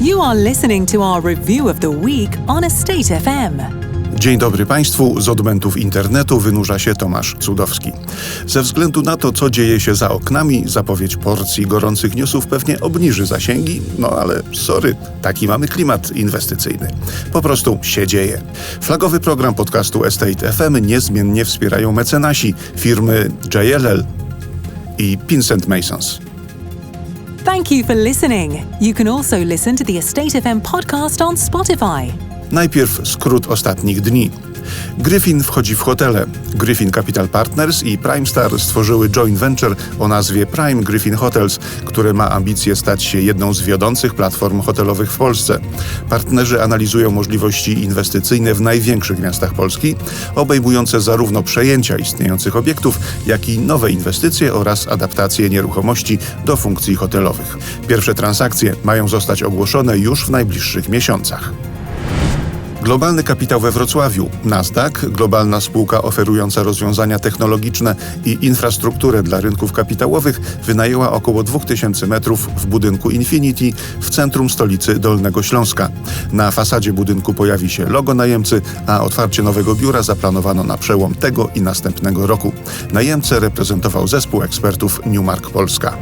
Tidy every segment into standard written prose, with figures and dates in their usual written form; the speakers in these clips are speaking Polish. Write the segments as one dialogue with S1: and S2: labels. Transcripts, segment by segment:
S1: You are listening to our review of the week on Estate FM.
S2: Dzień dobry Państwu, z odmętów internetu wynurza się Tomasz Cudowski. Ze względu na to, co dzieje się za oknami, zapowiedź porcji gorących newsów pewnie obniży zasięgi, no ale sorry, taki mamy klimat inwestycyjny. Po prostu się dzieje. Flagowy program podcastu Estate FM niezmiennie wspierają mecenasi, firmy JLL i Pinsent Masons.
S1: Thank you for listening. You can also listen to the Estate FM podcast on Spotify.
S2: Najpierw skrót ostatnich dni. Gryfin wchodzi w hotele. Gryfin Capital Partners i Primestar stworzyły joint venture o nazwie Prime Gryfin Hotels, które ma ambicje stać się jedną z wiodących platform hotelowych w Polsce. Partnerzy analizują możliwości inwestycyjne w największych miastach Polski, obejmujące zarówno przejęcia istniejących obiektów, jak i nowe inwestycje oraz adaptacje nieruchomości do funkcji hotelowych. Pierwsze transakcje mają zostać ogłoszone już w najbliższych miesiącach. Globalny kapitał we Wrocławiu. Nasdaq, globalna spółka oferująca rozwiązania technologiczne i infrastrukturę dla rynków kapitałowych, wynajęła około 2000 metrów w budynku Infinity w centrum stolicy Dolnego Śląska. Na fasadzie budynku pojawi się logo najemcy, a otwarcie nowego biura zaplanowano na przełom tego i następnego roku. Najemcę reprezentował zespół ekspertów Newmark Polska.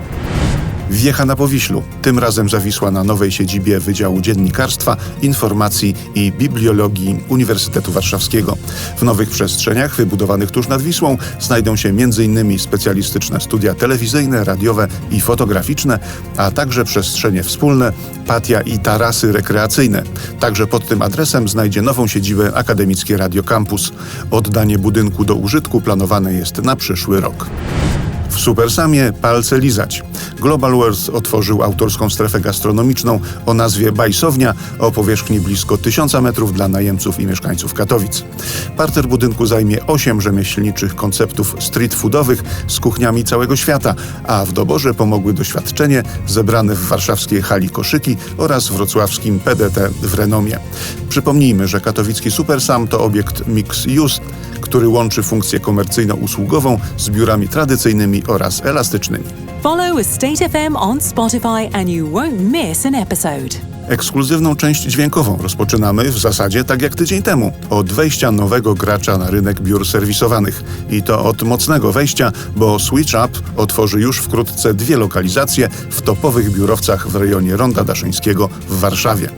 S2: Wjecha na Powiślu. Tym razem zawisła na nowej siedzibie Wydziału Dziennikarstwa, Informacji i Bibliologii Uniwersytetu Warszawskiego. W nowych przestrzeniach wybudowanych tuż nad Wisłą znajdą się m.in. specjalistyczne studia telewizyjne, radiowe i fotograficzne, a także przestrzenie wspólne, patia i tarasy rekreacyjne. Także pod tym adresem znajdzie nową siedzibę Akademickie Radio Campus. Oddanie budynku do użytku planowane jest na przyszły rok. W Supersamie palce lizać. Global World otworzył autorską strefę gastronomiczną o nazwie Bajsownia o powierzchni blisko 1000 metrów dla najemców i mieszkańców Katowic. Parter budynku zajmie 8 rzemieślniczych konceptów street foodowych z kuchniami całego świata, a w doborze pomogły doświadczenie zebrane w warszawskiej hali Koszyki oraz wrocławskim PDT w Renomie. Przypomnijmy, że katowicki Supersam to obiekt mixed use, który łączy funkcję komercyjno-usługową z biurami tradycyjnymi oraz elastycznymi.
S1: Follow Estate FM on Spotify and you won't miss an episode.
S2: Ekskluzywną część dźwiękową rozpoczynamy w zasadzie tak jak tydzień temu, od wejścia nowego gracza na rynek biur serwisowanych. I to od mocnego wejścia, bo Switch Up otworzy już wkrótce 2 lokalizacje w topowych biurowcach w rejonie Ronda Daszyńskiego w Warszawie.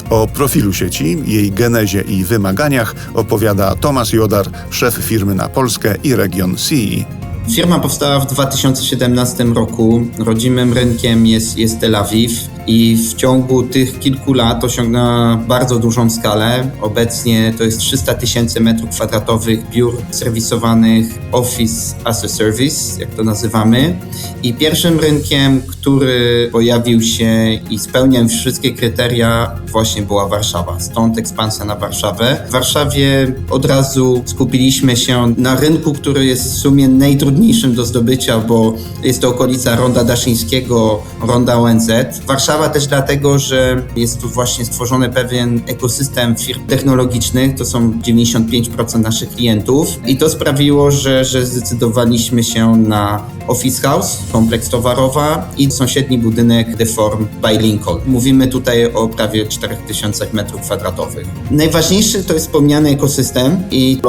S2: O profilu sieci, jej genezie i wymaganiach opowiada Tomasz Jodar, szef firmy na Polskę i region CEE.
S3: Firma powstała w 2017 roku. Rodzimym rynkiem jest Tel Awiw i w ciągu tych kilku lat osiągnęła bardzo dużą skalę. Obecnie to jest 300 000 m2 biur serwisowanych Office as a Service, jak to nazywamy. I pierwszym rynkiem, który pojawił się i spełniał wszystkie kryteria, właśnie była Warszawa. Stąd ekspansja na Warszawę. W Warszawie od razu skupiliśmy się na rynku, który jest w sumie najtrudniejszym do zdobycia, bo jest to okolica Ronda Daszyńskiego, Ronda ONZ. Warszawa też dlatego, że jest tu właśnie stworzony pewien ekosystem firm technologicznych, to są 95% naszych klientów i to sprawiło, że zdecydowaliśmy się na Office House, kompleks towarowa i sąsiedni budynek The Form by Lincoln. Mówimy tutaj o prawie 4000 m2. Najważniejszy to jest wspomniany ekosystem i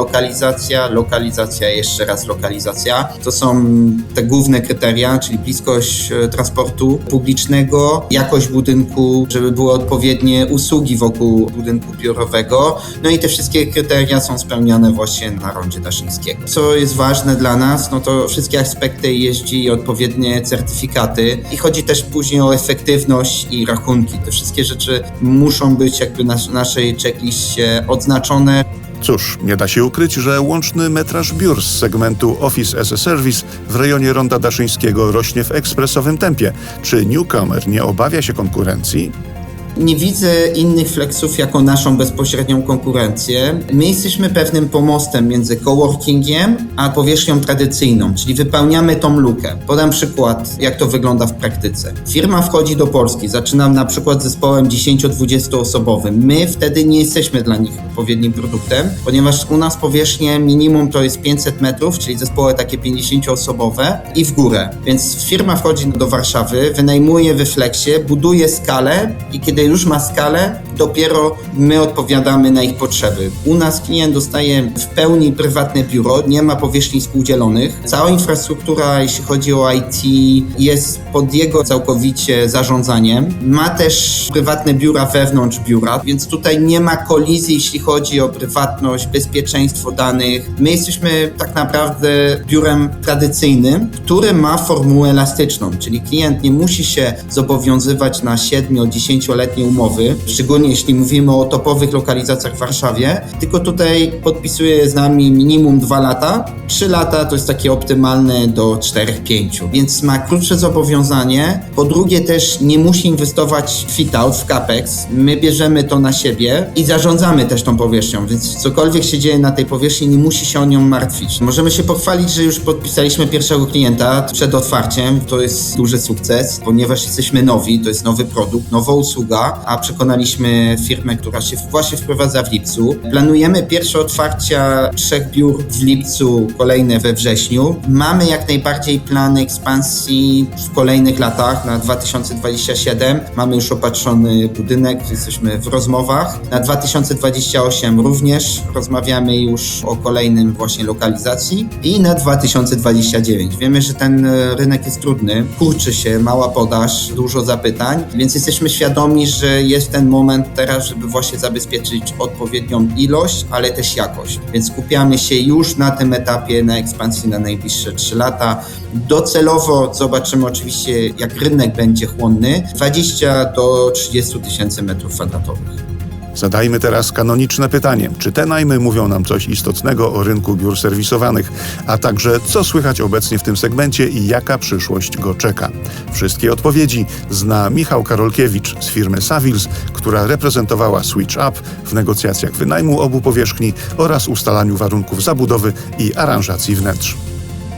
S3: lokalizacja, jeszcze raz lokalizacja. To są te główne kryteria, czyli bliskość transportu publicznego, jakość budynku, żeby były odpowiednie usługi wokół budynku biurowego. No i te wszystkie kryteria są spełniane właśnie na Rondzie Daszyńskiego. Co jest ważne dla nas, no to wszystkie aspekty jeździ i odpowiednie certyfikaty i chodzi też później o efektywność i rachunki. Te wszystkie rzeczy muszą być jakby na naszej checkliście odznaczone.
S2: Cóż, nie da się ukryć, że łączny metraż biur z segmentu Office as a Service w rejonie Ronda Daszyńskiego rośnie w ekspresowym tempie. Czy newcomer nie obawia się konkurencji?
S3: Nie widzę innych flexów jako naszą bezpośrednią konkurencję. My jesteśmy pewnym pomostem między coworkingiem a powierzchnią tradycyjną, czyli wypełniamy tą lukę. Podam przykład, jak to wygląda w praktyce. Firma wchodzi do Polski, zaczynam na przykład z zespołem 10-20 osobowym. My wtedy nie jesteśmy dla nich odpowiednim produktem, ponieważ u nas powierzchnie minimum to jest 500 metrów, czyli zespoły takie 50-osobowe i w górę. Więc firma wchodzi do Warszawy, wynajmuje we flexie, buduje skalę i kiedy już ma skalę, dopiero my odpowiadamy na ich potrzeby. U nas klient dostaje w pełni prywatne biuro, nie ma powierzchni współdzielonych. Cała infrastruktura, jeśli chodzi o IT, jest pod jego całkowicie zarządzaniem. Ma też prywatne biura wewnątrz biura, więc tutaj nie ma kolizji, jeśli chodzi o prywatność, bezpieczeństwo danych. My jesteśmy tak naprawdę biurem tradycyjnym, które ma formułę elastyczną, czyli klient nie musi się zobowiązywać na 7-10-letnie umowy, szczególnie jeśli mówimy o topowych lokalizacjach w Warszawie, tylko tutaj podpisuje z nami minimum 2 lata. 3 lata to jest takie optymalne do 4-5, więc ma krótsze zobowiązanie. Po drugie też nie musi inwestować w fit-out, w capex. My bierzemy to na siebie i zarządzamy też tą powierzchnią, więc cokolwiek się dzieje na tej powierzchni, nie musi się o nią martwić. Możemy się pochwalić, że już podpisaliśmy pierwszego klienta przed otwarciem. To jest duży sukces, ponieważ jesteśmy nowi, to jest nowy produkt, nowa usługa, a przekonaliśmy firmę, która się właśnie wprowadza w lipcu. Planujemy pierwsze otwarcia 3 biur w lipcu, kolejne we wrześniu. Mamy jak najbardziej plany ekspansji w kolejnych latach, na 2027. Mamy już opatrzony budynek, jesteśmy w rozmowach. Na 2028 również rozmawiamy już o kolejnym właśnie lokalizacji i na 2029. Wiemy, że ten rynek jest trudny, kurczy się, mała podaż, dużo zapytań, więc jesteśmy świadomi, że jest ten moment teraz, żeby właśnie zabezpieczyć odpowiednią ilość, ale też jakość. Więc skupiamy się już na tym etapie na ekspansji na najbliższe 3 lata. Docelowo zobaczymy oczywiście, jak rynek będzie chłonny, 20 do 30 tysięcy metrów kwadratowych.
S2: Zadajmy teraz kanoniczne pytanie. Czy te najmy mówią nam coś istotnego o rynku biur serwisowanych, a także co słychać obecnie w tym segmencie i jaka przyszłość go czeka? Wszystkie odpowiedzi zna Michał Karolkiewicz z firmy Savills, która reprezentowała Switch Up w negocjacjach wynajmu obu powierzchni oraz ustalaniu warunków zabudowy i aranżacji wnętrz.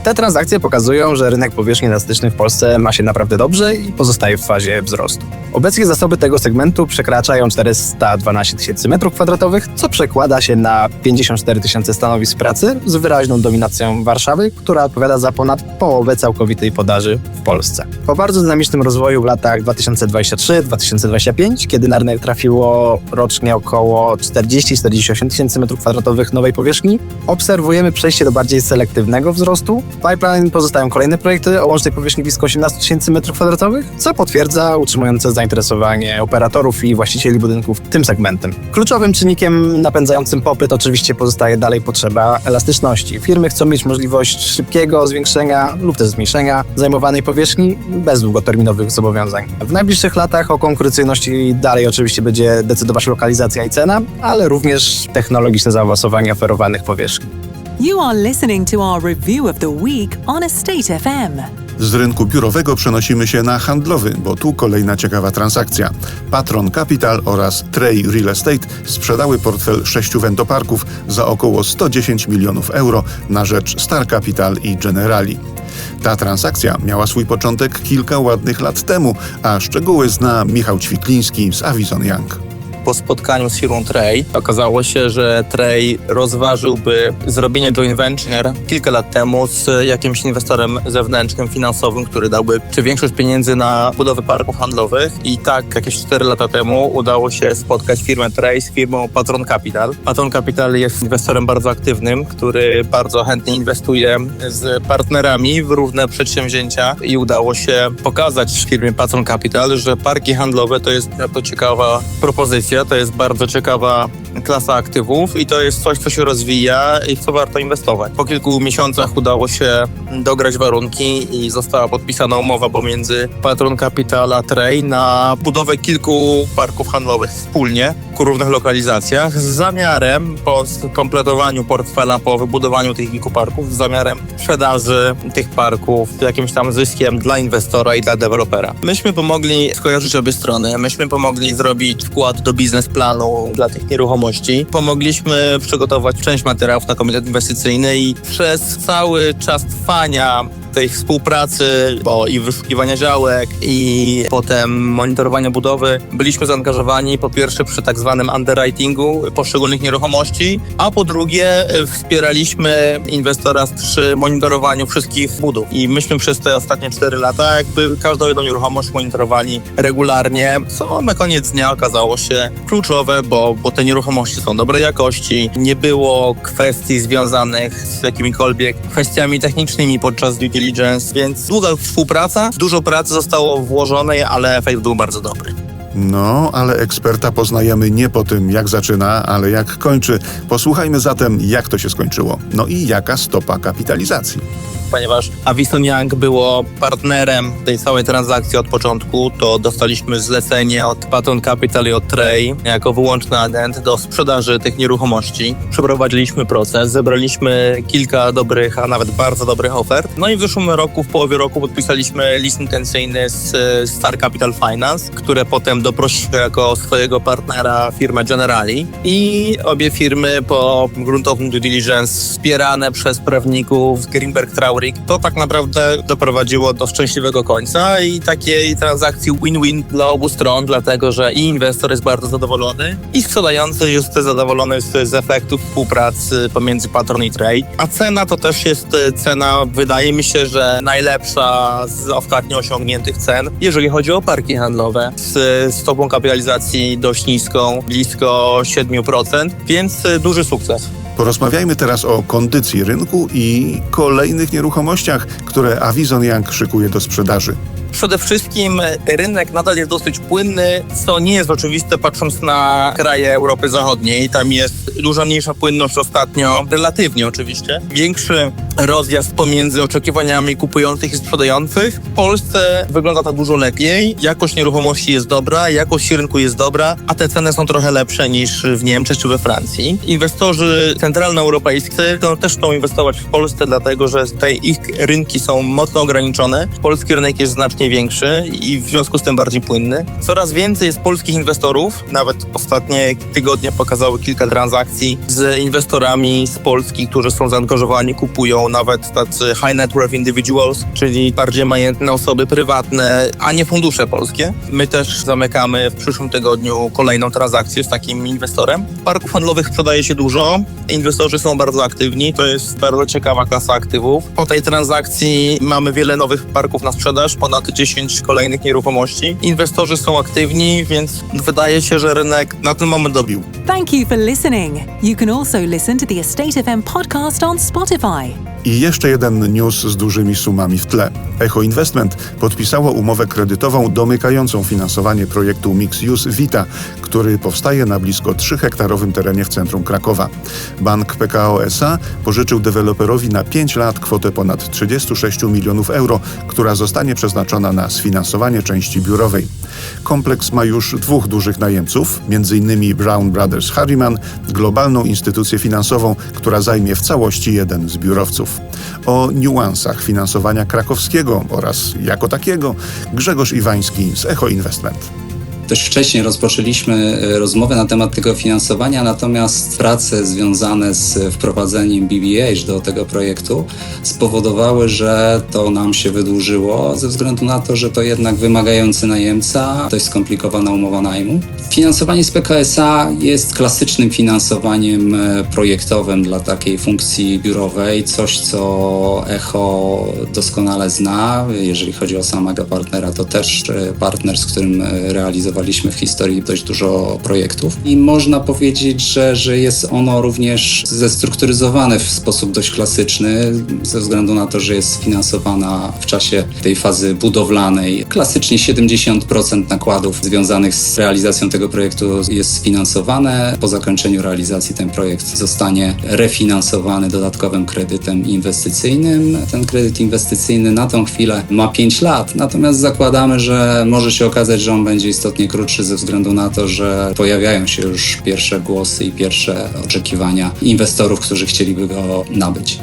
S4: Te transakcje pokazują, że rynek powierzchni elastycznych w Polsce ma się naprawdę dobrze i pozostaje w fazie wzrostu. Obecnie zasoby tego segmentu przekraczają 412 tysięcy metrów kwadratowych, co przekłada się na 54 tysiące stanowisk pracy z wyraźną dominacją Warszawy, która odpowiada za ponad połowę całkowitej podaży w Polsce. Po bardzo dynamicznym rozwoju w latach 2023-2025, kiedy na rynek trafiło rocznie około 40-48 tysięcy metrów kwadratowych nowej powierzchni, obserwujemy przejście do bardziej selektywnego wzrostu. W pipeline pozostają kolejne projekty o łącznej powierzchni blisko 18 tysięcy metrów kwadratowych, co potwierdza utrzymujące zainteresowanie operatorów i właścicieli budynków tym segmentem. Kluczowym czynnikiem napędzającym popyt oczywiście pozostaje dalej potrzeba elastyczności. Firmy chcą mieć możliwość szybkiego zwiększenia lub też zmniejszenia zajmowanej powierzchni bez długoterminowych zobowiązań. W najbliższych latach o konkurencyjności dalej oczywiście będzie decydować lokalizacja i cena, ale również technologiczne zaawansowanie oferowanych powierzchni.
S1: You are listening to our review of the week on Estate FM.
S2: Z rynku biurowego przenosimy się na handlowy, bo tu kolejna ciekawa transakcja. Patron Capital oraz Trey Real Estate sprzedały portfel 6 wentoparków za około 110 milionów euro na rzecz Star Capital i Generali. Ta transakcja miała swój początek kilka ładnych lat temu, a szczegóły zna Michał Ćwikliński z Avison Young.
S5: Po spotkaniu z firmą Trey okazało się, że Trey rozważyłby zrobienie joint venture kilka lat temu z jakimś inwestorem zewnętrznym, finansowym, który dałby większość pieniędzy na budowę parków handlowych. I tak jakieś 4 lata temu udało się spotkać firmę Trey z firmą Patron Capital. Patron Capital jest inwestorem bardzo aktywnym, który bardzo chętnie inwestuje z partnerami w różne przedsięwzięcia i udało się pokazać w firmie Patron Capital, że parki handlowe to jest bardzo ciekawa propozycja. To jest bardzo ciekawa klasa aktywów i to jest coś, co się rozwija i w co warto inwestować. Po kilku miesiącach udało się dograć warunki i została podpisana umowa pomiędzy Patron Capital a Trey na budowę kilku parków handlowych wspólnie ku różnych lokalizacjach z zamiarem po skompletowaniu portfela, po wybudowaniu tych kilku parków, z zamiarem sprzedaży tych parków z jakimś tam zyskiem dla inwestora i dla dewelopera. Myśmy pomogli skojarzyć obie strony, myśmy pomogli zrobić wkład do biznesplanu dla tych nieruchomości. Pomogliśmy przygotować część materiałów na komitet inwestycyjny i przez cały czas trwania tej współpracy, bo i wyszukiwania działek, i potem monitorowania budowy, byliśmy zaangażowani po pierwsze przy tak zwanym underwritingu poszczególnych nieruchomości, a po drugie wspieraliśmy inwestora przy monitorowaniu wszystkich budów. I myśmy przez te ostatnie 4 lata jakby każdą jedną nieruchomość monitorowali regularnie, co na koniec dnia okazało się kluczowe, bo te nieruchomości są dobrej jakości, nie było kwestii związanych z jakimikolwiek kwestiami technicznymi podczas due diligence, więc długa współpraca, dużo pracy zostało włożonej, ale efekt był bardzo dobry.
S2: No, ale eksperta poznajemy nie po tym, jak zaczyna, ale jak kończy. Posłuchajmy zatem, jak to się skończyło. No i jaka stopa kapitalizacji.
S5: Ponieważ Avison Young było partnerem tej całej transakcji od początku, to dostaliśmy zlecenie od Patton Capital i od Trey jako wyłączny agent do sprzedaży tych nieruchomości. Przeprowadziliśmy proces, zebraliśmy kilka dobrych, a nawet bardzo dobrych ofert. No i w zeszłym roku, w połowie roku podpisaliśmy list intencyjny z Star Capital Finance, które potem doprosiły jako swojego partnera firmę Generali. I obie firmy po gruntownym due diligence wspierane przez prawników z Greenberg Traurig, to tak naprawdę doprowadziło do szczęśliwego końca i takiej transakcji win-win dla obu stron, dlatego że i inwestor jest bardzo zadowolony i sprzedający jest zadowolony z efektów współpracy pomiędzy Patton i Trey. A cena to też jest cena, wydaje mi się, że najlepsza z ostatnio osiągniętych cen, jeżeli chodzi o parki handlowe, z stopą kapitalizacji dość niską, blisko 7%, więc duży sukces.
S2: Porozmawiajmy teraz o kondycji rynku i kolejnych nieruchomościach, które Avison Young szykuje do sprzedaży.
S5: Przede wszystkim rynek nadal jest dosyć płynny, co nie jest oczywiste patrząc na kraje Europy Zachodniej. Tam jest dużo mniejsza płynność ostatnio, relatywnie oczywiście. Większy rozjazd pomiędzy oczekiwaniami kupujących i sprzedających. W Polsce wygląda to dużo lepiej. Jakość nieruchomości jest dobra, jakość rynku jest dobra, a te ceny są trochę lepsze niż w Niemczech czy we Francji. Inwestorzy centralnoeuropejscy też chcą inwestować w Polsce, dlatego że te ich rynki są mocno ograniczone. Polski rynek jest znacznie większy i w związku z tym bardziej płynny. Coraz więcej jest polskich inwestorów, nawet ostatnie tygodnie pokazały kilka transakcji z inwestorami z Polski, którzy są zaangażowani, kupują nawet tacy high net worth individuals, czyli bardziej majętne osoby prywatne, a nie fundusze polskie. My też zamykamy w przyszłym tygodniu kolejną transakcję z takim inwestorem. Parków handlowych sprzedaje się dużo, inwestorzy są bardzo aktywni, to jest bardzo ciekawa klasa aktywów. Po tej transakcji mamy wiele nowych parków na sprzedaż, ponad 10 kolejnych nieruchomości. Inwestorzy są aktywni, więc wydaje się, że rynek na ten moment dobił.
S1: Thank you for listening. You can also listen to the Estate FM podcast on Spotify.
S2: I jeszcze jeden news z dużymi sumami w tle. Echo Investment podpisało umowę kredytową domykającą finansowanie projektu Mixed Use Vita, który powstaje na blisko 3-hektarowym terenie w centrum Krakowa. Bank PKO SA pożyczył deweloperowi na 5 lat kwotę ponad 36 milionów euro, która zostanie przeznaczona na sfinansowanie części biurowej. Kompleks ma już 2 dużych najemców, m.in. Brown Brothers Harriman, globalną instytucję finansową, która zajmie w całości jeden z biurowców. O niuansach finansowania krakowskiego oraz jako takiego Grzegorz Iwański z Echo Investment.
S6: Dość wcześnie rozpoczęliśmy rozmowę na temat tego finansowania, natomiast prace związane z wprowadzeniem BBH do tego projektu spowodowały, że to nam się wydłużyło ze względu na to, że to jednak wymagający najemca, dość skomplikowana umowa najmu. Finansowanie z PKSA jest klasycznym finansowaniem projektowym dla takiej funkcji biurowej, coś co Echo doskonale zna. Jeżeli chodzi o samego partnera, to też partner, z którym realizowaliśmy w historii dość dużo projektów i można powiedzieć, że jest ono również zestrukturyzowane w sposób dość klasyczny ze względu na to, że jest sfinansowana w czasie tej fazy budowlanej. Klasycznie 70% nakładów związanych z realizacją tego projektu jest sfinansowane. Po zakończeniu realizacji ten projekt zostanie refinansowany dodatkowym kredytem inwestycyjnym. Ten kredyt inwestycyjny na tą chwilę ma 5 lat, natomiast zakładamy, że może się okazać, że on będzie istotnie krótszy ze względu na to, że pojawiają się już pierwsze głosy i pierwsze oczekiwania inwestorów, którzy chcieliby go nabyć.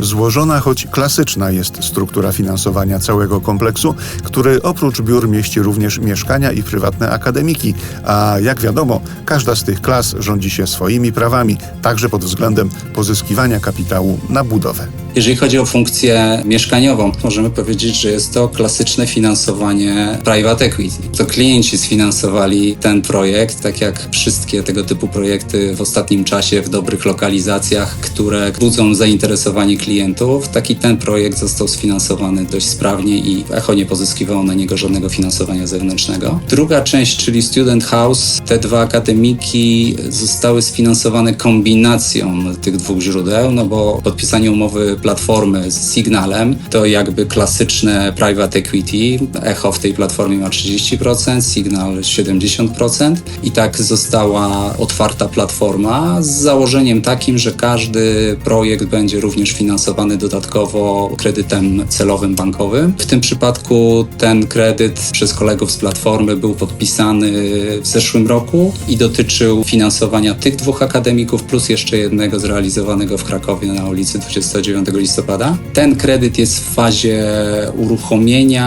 S2: Złożona, choć klasyczna jest struktura finansowania całego kompleksu, który oprócz biur mieści również mieszkania i prywatne akademiki, a jak wiadomo, każda z tych klas rządzi się swoimi prawami, także pod względem pozyskiwania kapitału na budowę.
S6: Jeżeli chodzi o funkcję mieszkaniową, możemy powiedzieć, że jest to klasyczne finansowanie private equity. To klienci sfinansowali ten projekt, tak jak wszystkie tego typu projekty w ostatnim czasie w dobrych lokalizacjach, które budzą zainteresowanie klientów. Taki ten projekt został sfinansowany dość sprawnie i Echo nie pozyskiwało na niego żadnego finansowania zewnętrznego. Druga część, czyli Student House, te dwa akademiki zostały sfinansowane kombinacją tych dwóch źródeł, no bo podpisanie umowy platformy z Signalem to jakby klasyczne private equity. Echo w tej platformie ma 30%, Signal 70% i tak została otwarta platforma z założeniem takim, że każdy projekt będzie również finansowany dodatkowo kredytem celowym bankowym. W tym przypadku ten kredyt przez kolegów z platformy był podpisany w zeszłym roku i dotyczył finansowania tych dwóch akademików plus jeszcze jednego zrealizowanego w Krakowie na ulicy 29 listopada. Ten kredyt jest w fazie uruchomienia,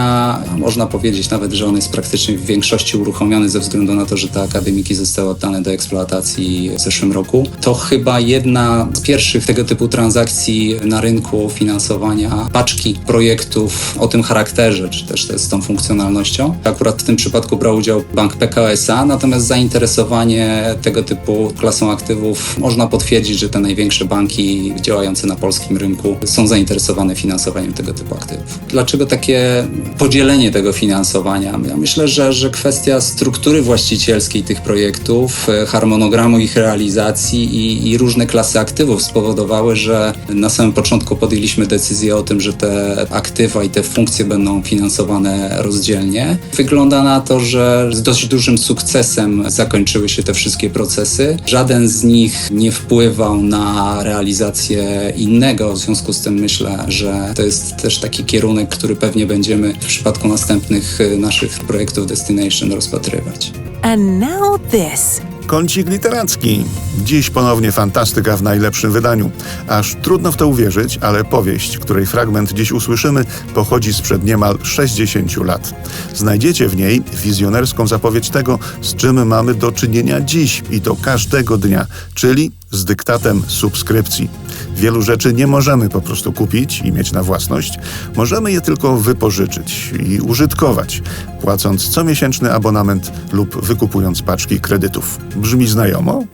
S6: a można powiedzieć nawet, że on jest praktycznie w większości uruchomiony ze względu na to, że te akademiki zostały oddane do eksploatacji w zeszłym roku. To chyba jedna z pierwszych tego typu transakcji na rynku finansowania paczki projektów o tym charakterze, czy też z tą funkcjonalnością. Akurat w tym przypadku brał udział bank PKO SA, natomiast zainteresowanie tego typu klasą aktywów można potwierdzić, że te największe banki działające na polskim rynku są zainteresowane finansowaniem tego typu aktywów. Dlaczego takie podzielenie tego finansowania? Ja myślę, że kwestia struktury właścicielskiej tych projektów, harmonogramu ich realizacji i różne klasy aktywów spowodowały, że na samym początku podjęliśmy decyzję o tym, że te aktywa i te funkcje będą finansowane rozdzielnie. Wygląda na to, że z dość dużym sukcesem zakończyły się te wszystkie procesy. Żaden z nich nie wpływał na realizację innego, w związku z tym myślę, że to jest też taki kierunek, który pewnie będziemy w przypadku następnych naszych projektów Destination rozpatrywać.
S1: And now this.
S2: Kącik literacki. Dziś ponownie fantastyka w najlepszym wydaniu. Aż trudno w to uwierzyć, ale powieść, której fragment dziś usłyszymy, pochodzi sprzed niemal 60 lat. Znajdziecie w niej wizjonerską zapowiedź tego, z czym mamy do czynienia dziś i to każdego dnia, czyli z dyktatem subskrypcji. Wielu rzeczy nie możemy po prostu kupić i mieć na własność. Możemy je tylko wypożyczyć i użytkować, płacąc comiesięczny abonament lub wykupując paczki kredytów. Brzmi znajomo?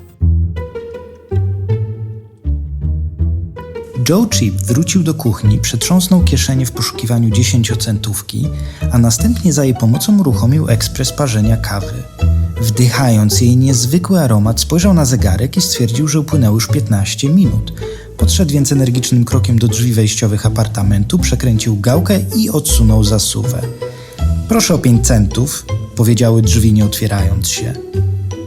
S7: Joe Chip wrócił do kuchni, przetrząsnął kieszenie w poszukiwaniu 10-centówki, a następnie za jej pomocą uruchomił ekspres parzenia kawy. Wdychając jej niezwykły aromat, spojrzał na zegarek i stwierdził, że upłynęło już 15 minut. Podszedł więc energicznym krokiem do drzwi wejściowych apartamentu, przekręcił gałkę i odsunął zasuwę. Proszę o 5 centów, powiedziały drzwi, nie otwierając się.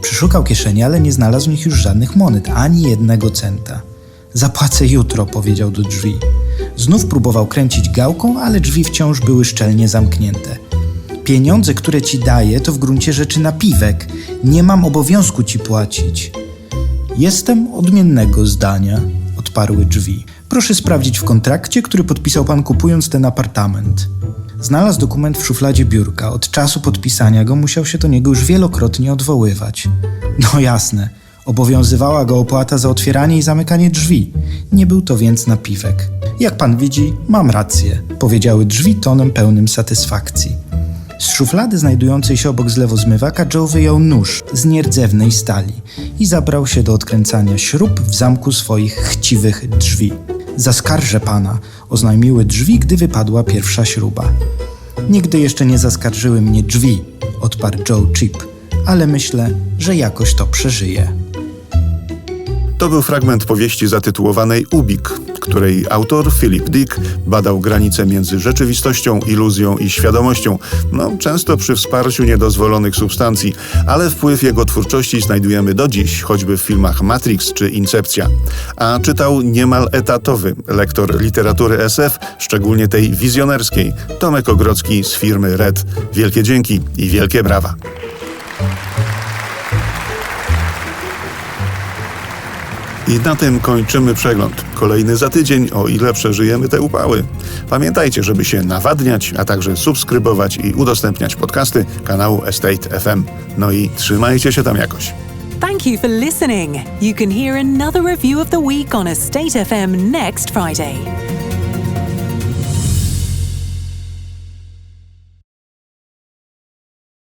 S7: Przeszukał kieszenie, ale nie znalazł w nich już żadnych monet, ani 1 centa. Zapłacę jutro, powiedział do drzwi. Znów próbował kręcić gałką, ale drzwi wciąż były szczelnie zamknięte. Pieniądze, które ci daję, to w gruncie rzeczy napiwek. Nie mam obowiązku ci płacić. Jestem odmiennego zdania, odparły drzwi. Proszę sprawdzić w kontrakcie, który podpisał pan kupując ten apartament. Znalazł dokument w szufladzie biurka. Od czasu podpisania go musiał się do niego już wielokrotnie odwoływać. No jasne, obowiązywała go opłata za otwieranie i zamykanie drzwi. Nie był to więc napiwek. Jak pan widzi, mam rację, powiedziały drzwi tonem pełnym satysfakcji. Z szuflady znajdującej się obok zlewozmywaka Joe wyjął nóż z nierdzewnej stali i zabrał się do odkręcania śrub w zamku swoich chciwych drzwi. Zaskarżę pana, oznajmiły drzwi, gdy wypadła pierwsza śruba. Nigdy jeszcze nie zaskarżyły mnie drzwi, odparł Joe Chip, ale myślę, że jakoś to przeżyje.
S2: To był fragment powieści zatytułowanej Ubik, której autor Philip Dick badał granice między rzeczywistością, iluzją i świadomością, często przy wsparciu niedozwolonych substancji, ale wpływ jego twórczości znajdujemy do dziś, choćby w filmach Matrix czy Incepcja. A czytał niemal etatowy lektor literatury SF, szczególnie tej wizjonerskiej, Tomek Ogrodzki z firmy Red. Wielkie dzięki i wielkie brawa. I na tym kończymy przegląd. Kolejny za tydzień, o ile przeżyjemy te upały. Pamiętajcie, żeby się nawadniać, a także subskrybować i udostępniać podcasty kanału Estate FM. No i trzymajcie się tam jakoś.
S1: Thank you for listening. You can hear another review of the week on Estate FM next Friday.